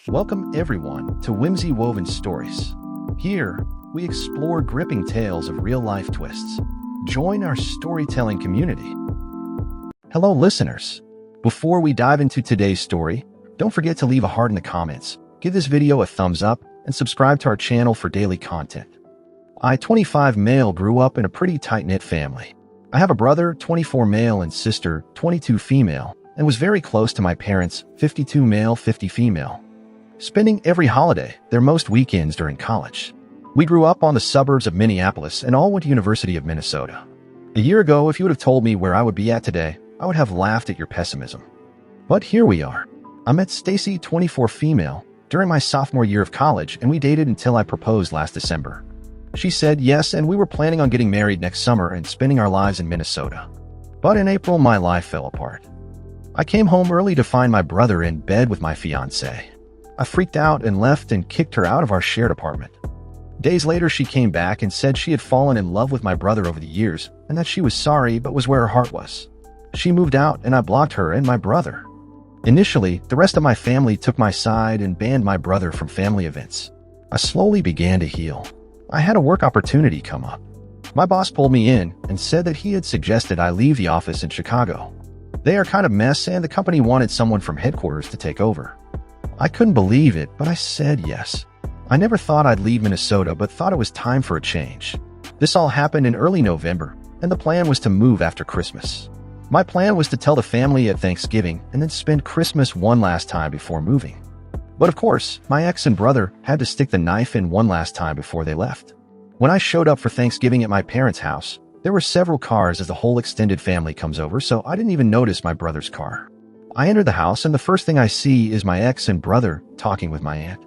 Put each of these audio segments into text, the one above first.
Welcome everyone to Whimsy Woven Stories. Here, we explore gripping tales of real-life twists. Join our storytelling community. Hello listeners. Before we dive into today's story, don't forget to leave a heart in the comments, give this video a thumbs up, and subscribe to our channel for daily content. I, 25 male, grew up in a pretty tight-knit family. I have a brother, 24 male, and sister, 22 female, and was very close to my parents, 52 male, 50 female. Spending every holiday, their most weekends during college. We grew up on the suburbs of Minneapolis and all went to University of Minnesota. A year ago, if you would have told me where I would be at today, I would have laughed at your pessimism. But here we are. I met Stacy, 24 female, during my sophomore year of college, and we dated until I proposed last December. She said yes, and we were planning on getting married next summer and spending our lives in Minnesota. But in April, my life fell apart. I came home early to find my brother in bed with my fiancée. I freaked out and left and kicked her out of our shared apartment. Days later, she came back and said she had fallen in love with my brother over the years and that she was sorry but was where her heart was. She moved out and I blocked her and my brother. Initially, the rest of my family took my side and banned my brother from family events. I slowly began to heal. I had a work opportunity come up. My boss pulled me in and said that he had suggested I leave the office in Chicago. They are kind of a mess and the company wanted someone from headquarters to take over. I couldn't believe it, but I said yes. I never thought I'd leave Minnesota, but thought it was time for a change. This all happened in early November, and the plan was to move after Christmas. My plan was to tell the family at Thanksgiving and then spend Christmas one last time before moving. But of course, my ex and brother had to stick the knife in one last time before they left. When I showed up for Thanksgiving at my parents' house, there were several cars as the whole extended family comes over, so I didn't even notice my brother's car. I enter the house and the first thing I see is my ex and brother talking with my aunt.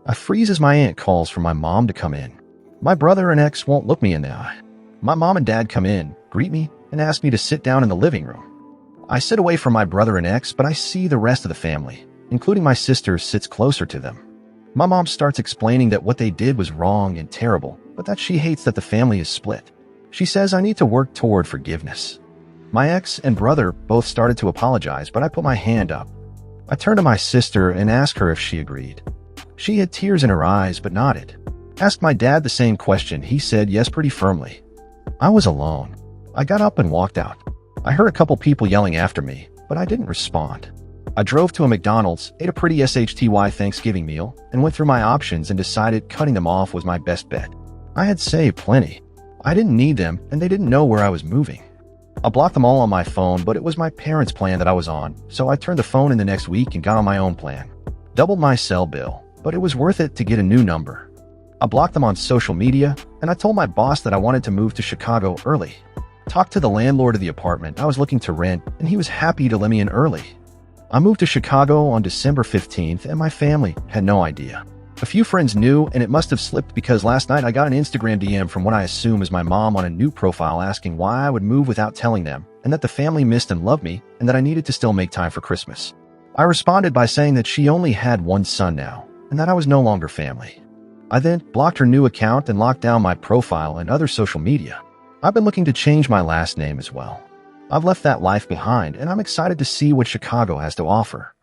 I freeze as my aunt calls for my mom to come in. My brother and ex won't look me in the eye. My mom and dad come in, greet me, and ask me to sit down in the living room. I sit away from my brother and ex, but I see the rest of the family, including my sister, sits closer to them. My mom starts explaining that what they did was wrong and terrible, but that she hates that the family is split. She says I need to work toward forgiveness. My ex and brother both started to apologize, but I put my hand up. I turned to my sister and asked her if she agreed. She had tears in her eyes but nodded. Asked my dad the same question. He said yes pretty firmly. I was alone. I got up and walked out. I heard a couple people yelling after me, but I didn't respond. I drove to a McDonald's, ate a pretty SHTY Thanksgiving meal, and went through my options and decided cutting them off was my best bet. I had saved plenty. I didn't need them, and they didn't know where I was moving. I blocked them all on my phone, but it was my parents' plan that I was on, so I turned the phone in the next week and got on my own plan. Doubled my cell bill, but it was worth it to get a new number. I blocked them on social media, and I told my boss that I wanted to move to Chicago early. Talked to the landlord of the apartment I was looking to rent, and he was happy to let me in early. I moved to Chicago on December 15th, and my family had no idea. A few friends knew, and it must have slipped because last night I got an Instagram DM from what I assume is my mom on a new profile asking why I would move without telling them, and that the family missed and loved me, and that I needed to still make time for Christmas. I responded by saying that she only had one son now, and that I was no longer family. I then blocked her new account and locked down my profile and other social media. I've been looking to change my last name as well. I've left that life behind, and I'm excited to see what Chicago has to offer.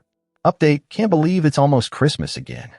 Update, can't believe it's almost Christmas again.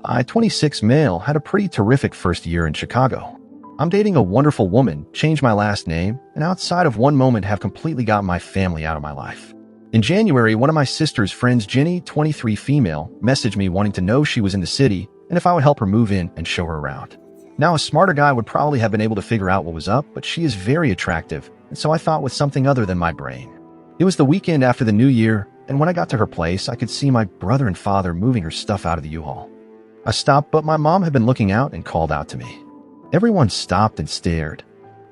I, 26 male, had a pretty terrific first year in Chicago. I'm dating a wonderful woman, changed my last name, and outside of one moment have completely gotten my family out of my life. In January, one of my sister's friends, Jenny, 23 female, messaged me wanting to know she was in the city and if I would help her move in and show her around. Now, a smarter guy would probably have been able to figure out what was up, but she is very attractive, and so I thought with something other than my brain. It was the weekend after the new year, and when I got to her place, I could see my brother and father moving her stuff out of the U-Haul. I stopped, but my mom had been looking out and called out to me. Everyone stopped and stared.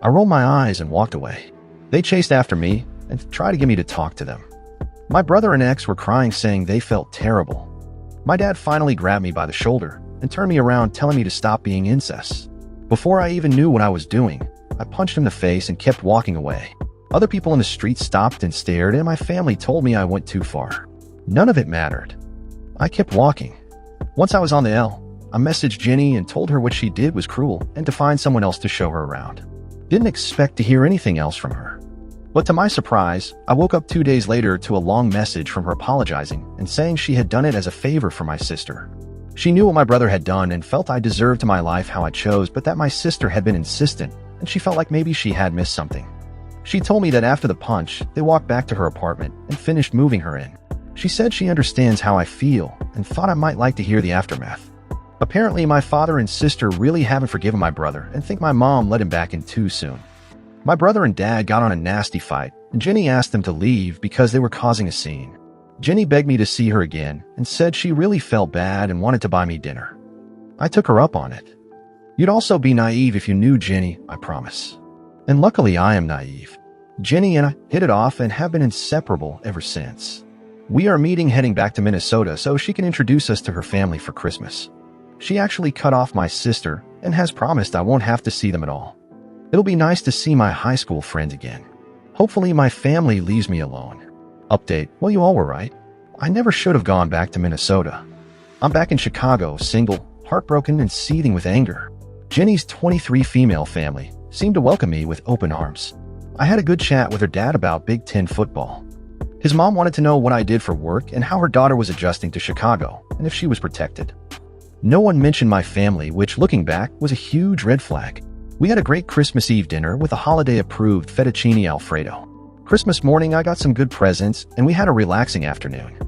I rolled my eyes and walked away. They chased after me and tried to get me to talk to them. My brother and ex were crying, saying they felt terrible. My dad finally grabbed me by the shoulder and turned me around, telling me to stop being incest. Before I even knew what I was doing, I punched him in the face and kept walking away. Other people in the street stopped and stared, and my family told me I went too far. None of it mattered. I kept walking. Once I was on the L, I messaged Jenny and told her what she did was cruel and to find someone else to show her around. Didn't expect to hear anything else from her. But to my surprise, I woke up 2 days later to a long message from her apologizing and saying she had done it as a favor for my sister. She knew what my brother had done and felt I deserved to my life how I chose, but that my sister had been insistent, and she felt like maybe she had missed something. She told me that after the punch, they walked back to her apartment and finished moving her in. She said she understands how I feel and thought I might like to hear the aftermath. Apparently, my father and sister really haven't forgiven my brother and think my mom let him back in too soon. My brother and dad got on a nasty fight, and Jenny asked them to leave because they were causing a scene. Jenny begged me to see her again and said she really felt bad and wanted to buy me dinner. I took her up on it. You'd also be naive if you knew Jenny, I promise. And luckily I am naive. Jenny and I hit it off and have been inseparable ever since. We are meeting heading back to Minnesota so she can introduce us to her family for Christmas. She actually cut off my sister and has promised I won't have to see them at all. It'll be nice to see my high school friends again. Hopefully my family leaves me alone. Update, well, you all were right. I never should have gone back to Minnesota. I'm back in Chicago, single, heartbroken, and seething with anger. Jenny's 23 female family seemed to welcome me with open arms. I had a good chat with her dad about Big Ten football. His mom wanted to know what I did for work and how her daughter was adjusting to Chicago, and if she was protected. No one mentioned my family, which, looking back, was a huge red flag. We had a great Christmas Eve dinner with a holiday-approved fettuccine alfredo. Christmas morning, I got some good presents, and we had a relaxing afternoon.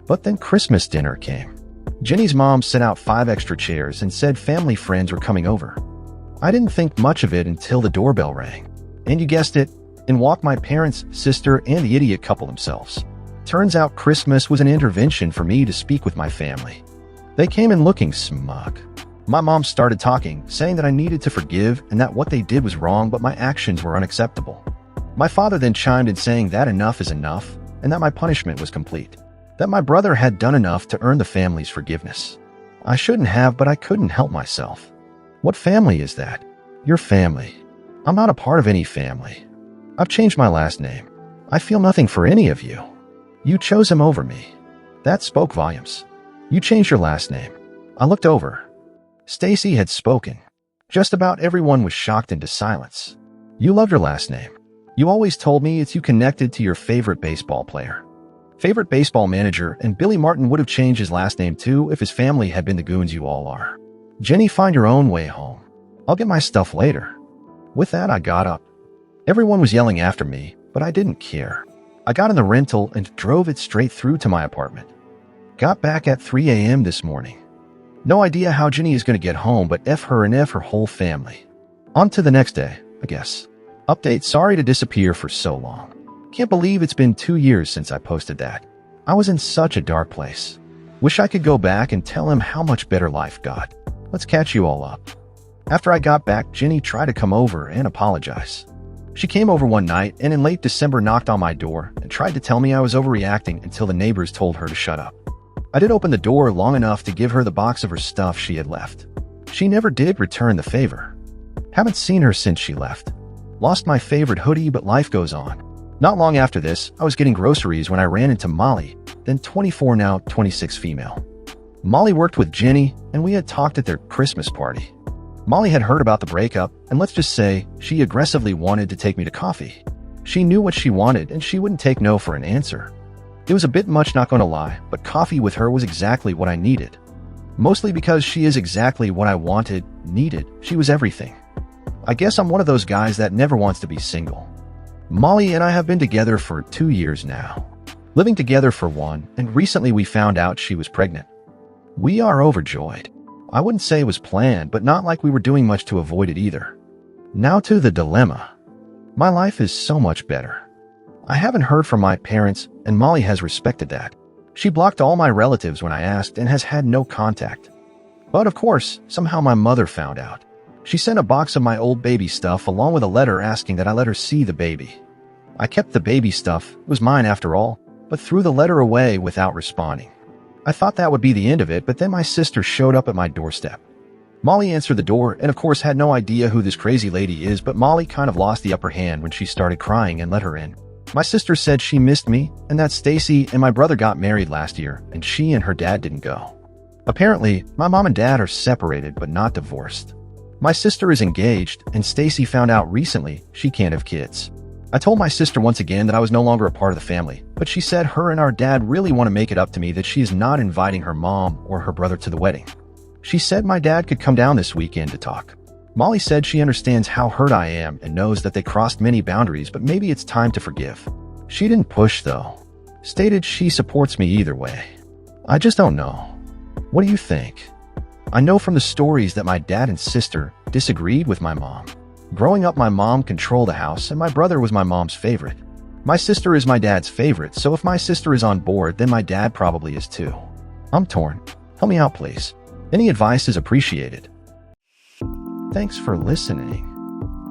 But then Christmas dinner came. Jenny's mom set out 5 extra chairs and said family friends were coming over. I didn't think much of it until the doorbell rang. And you guessed it, in walked my parents, sister, and the idiot couple themselves. Turns out Christmas was an intervention for me to speak with my family. They came in looking smug. My mom started talking, saying that I needed to forgive and that what they did was wrong, but my actions were unacceptable. My father then chimed in saying that enough is enough and that my punishment was complete. That my brother had done enough to earn the family's forgiveness. I shouldn't have, but I couldn't help myself. What family is that? Your family. I'm not a part of any family. I've changed my last name. I feel nothing for any of you. You chose him over me. That spoke volumes. You changed your last name. I looked over. Stacy had spoken. Just about everyone was shocked into silence. You love your last name. You always told me it's you connected to your favorite baseball player. Favorite baseball manager, and Billy Martin would have changed his last name too if his family had been the goons you all are. Jenny, find your own way home. I'll get my stuff later. With that, I got up. Everyone was yelling after me, but I didn't care. I got in the rental and drove it straight through to my apartment. Got back at 3 a.m. this morning. No idea how Jenny is going to get home, but F her and F her whole family. On to the next day, I guess. Update, sorry to disappear for so long. Can't believe it's been 2 years since I posted that. I was in such a dark place. Wish I could go back and tell him how much better life got. Let's catch you all up. After I got back, Jenny tried to come over and apologize. She came over one night and in late December knocked on my door and tried to tell me I was overreacting until the neighbors told her to shut up. I did open the door long enough to give her the box of her stuff she had left. She never did return the favor. Haven't seen her since she left. Lost my favorite hoodie, but life goes on. Not long after this, I was getting groceries when I ran into Molly, then 24 now 26 female. Molly worked with Jenny, and we had talked at their Christmas party. Molly had heard about the breakup, and let's just say, she aggressively wanted to take me to coffee. She knew what she wanted, and she wouldn't take no for an answer. It was a bit much, not gonna lie, but coffee with her was exactly what I needed. Mostly because she is exactly what I wanted, needed. She was everything. I guess I'm one of those guys that never wants to be single. Molly and I have been together for 2 years now. Living together for 1, and recently we found out she was pregnant. We are overjoyed. I wouldn't say it was planned, but not like we were doing much to avoid it either. Now to the dilemma. My life is so much better. I haven't heard from my parents, and Molly has respected that. She blocked all my relatives when I asked and has had no contact. But of course, somehow my mother found out. She sent a box of my old baby stuff along with a letter asking that I let her see the baby. I kept the baby stuff, it was mine after all, but threw the letter away without responding. I thought that would be the end of it, but then my sister showed up at my doorstep. Molly answered the door and of course had no idea who this crazy lady is, but Molly kind of lost the upper hand when she started crying and let her in. My sister said she missed me and that Stacy and my brother got married last year and she and her dad didn't go. Apparently, my mom and dad are separated but not divorced. My sister is engaged and Stacy found out recently she can't have kids. I told my sister once again that I was no longer a part of the family, but she said her and our dad really want to make it up to me that she is not inviting her mom or her brother to the wedding. She said my dad could come down this weekend to talk. Molly said she understands how hurt I am and knows that they crossed many boundaries, but maybe it's time to forgive. She didn't push, though. Stated she supports me either way. I just don't know. What do you think? I know from the stories that my dad and sister disagreed with my mom. Growing up, my mom controlled the house and my brother was my mom's favorite. My sister is my dad's favorite, so if my sister is on board, then my dad probably is too. I'm torn. Help me out, please. Any advice is appreciated. Thanks for listening.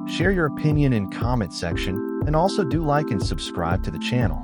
Share your opinion in comment section and also do like and subscribe to the channel.